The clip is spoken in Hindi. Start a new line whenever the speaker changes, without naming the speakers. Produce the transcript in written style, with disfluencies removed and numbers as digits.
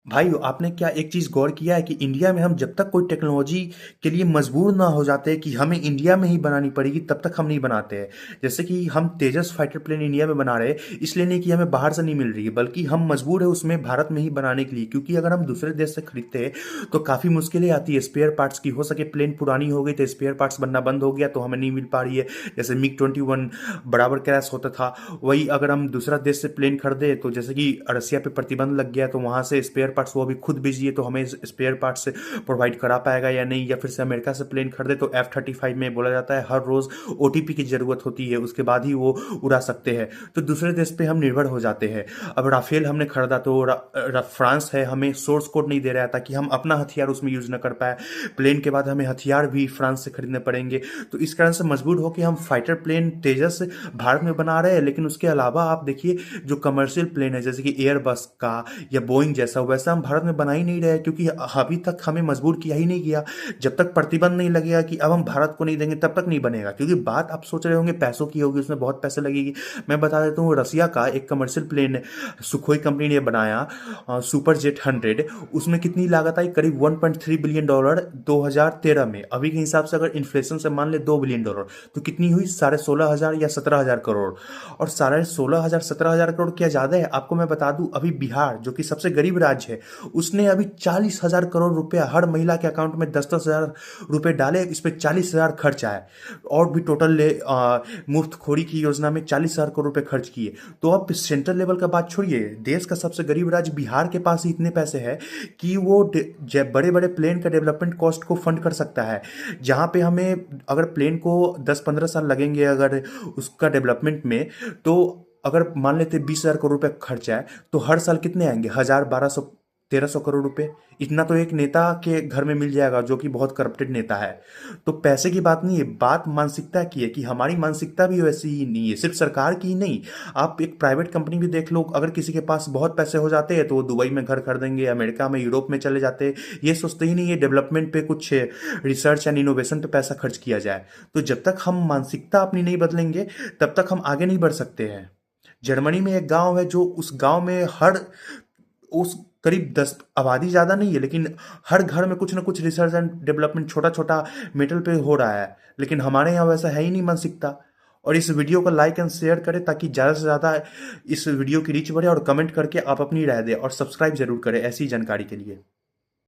भाई आपने क्या एक चीज़ गौर किया है कि इंडिया में हम जब तक कोई टेक्नोलॉजी के लिए मजबूर ना हो जाते कि हमें इंडिया में ही बनानी पड़ेगी तब तक हम नहीं बनाते हैं। जैसे कि हम तेजस फाइटर प्लेन इंडिया में बना रहे हैं, इसलिए नहीं कि हमें बाहर से नहीं मिल रही है, बल्कि हम मजबूर है उसमें भारत में ही बनाने के लिए, क्योंकि अगर हम दूसरे देश से खरीदते हैं तो काफ़ी मुश्किलें आती है स्पेयर पार्ट्स की। हो सके प्लेन पुरानी हो गई तो स्पेयर पार्ट्स बनना बंद हो गया तो हमें नहीं मिल पा रही है। जैसे मिग 21 बराबर क्रैश होता था, वही अगर हम दूसरा देश से प्लेन खरीदे तो जैसे कि रसिया पे प्रतिबंध लग गया तो वहाँ से स्पेयर पार्ट्स वो अभी खुद भेजिए तो हमें स्पेयर पार्ट्स प्रोवाइड करा पाएगा या नहीं। या फिर से अमेरिका से प्लेन खरीदे तो F-35 में बोला जाता है हर रोज़ OTP की ज़रूरत होती है, उसके बाद ही वो उड़ा सकते हैं। तो दूसरे देश पे हम निर्भर हो जाते हैं। अब राफेल हमने खरीदा तो फ्रांस है हमें सोर्स कोड नहीं दे रहा था कि हम अपना हथियार उसमें यूज़ न कर पाए। प्लेन के बाद हमें हथियार भी फ्रांस से खरीदने पड़ेंगे। तो इस कारण से मजबूर हो कि हम फाइटर प्लेन तेजस भारत में बना रहे हैं, लेकिन उसके अलावा आप देखिए जो कमर्शियल प्लेन है जैसे कि एयरबस का या बोइंग जैसा, वैसा हम भारत में बना ही नहीं रहे, क्योंकि अभी तक हमें मजबूर किया ही नहीं गया। जब तक प्रतिबंध नहीं लगेगा कि अब हम भारत को नहीं देंगे तब तक नहीं बनेगा। क्योंकि बात आप सोच रहे होंगे पैसों की होगी, उसमें बहुत पैसे लगेगी। मैं बता देता हूँ, रसिया का एक कमर्शियल प्लेन सुखोई कंपनी ने बनाया, सुपर जेट 100। उसमें कितनी लागत आई? करीब $1.3 बिलियन 2013 में। अभी के हिसाब से अगर इन्फ्लेशन से मान ले $2 बिलियन, तो कितनी हुई? 16,500 या 17,000 करोड़। और 16,500 17,000 करोड़ क्या ज़्यादा है? आपको मैं बता दूं, अभी बिहार जो कि सबसे गरीब राज्य है, उसने अभी 40,000 करोड़ रुपया हर महिला के अकाउंट में 10-10 हज़ार रुपए डाले, इस पे 40,000 खर्च आए। और भी टोटल मुफ्तखोरी की योजना में 40,000 करोड़ रुपए खर्च किए। तो अब सेंट्रल लेवल का बात छोड़िए, देश का सबसे गरीब राज्य बिहार के पास ही इतने पैसे हैं कि वो बड़े बड़े प्लेन का डेवलपमेंट कॉस्ट को फंड कर सकता है। जहाँ पे हमें अगर प्लेन को 10-15 साल लगेंगे अगर उसका डेवलपमेंट में, तो अगर मान लेते 20,000 करोड़ रुपए खर्च है तो हर साल कितने आएंगे? 1,000, 1,200, 1,300 करोड़ रुपए। इतना तो एक नेता के घर में मिल जाएगा जो कि बहुत करप्टेड नेता है। तो पैसे की बात नहीं है, बात मानसिकता की है कि हमारी मानसिकता भी वैसी ही नहीं है, सिर्फ सरकार की ही नहीं। आप एक प्राइवेट कंपनी भी देख लो, अगर किसी के पास बहुत पैसे हो जाते हैं तो वो दुबई में घर खरीदेंगे, अमेरिका में, यूरोप में चले जाते हैं। ये सोचते ही नहीं है डेवलपमेंट पे, कुछ रिसर्च एंड इनोवेशन पे पैसा खर्च किया जाए। तो जब तक हम मानसिकता अपनी नहीं बदलेंगे तब तक हम आगे नहीं बढ़ सकते हैं। जर्मनी में एक गांव है, जो उस गांव में हर उस करीब 10 आबादी ज़्यादा नहीं है, लेकिन हर घर में कुछ ना कुछ रिसर्च एंड डेवलपमेंट छोटा छोटा मेटल पे हो रहा है। लेकिन हमारे यहाँ वैसा है ही नहीं मानसिकता। और इस वीडियो को लाइक एंड शेयर करें ताकि ज़्यादा से ज़्यादा इस वीडियो की रीच बढ़े, और कमेंट करके आप अपनी राय दें, और सब्सक्राइब जरूर करें ऐसी जानकारी के लिए।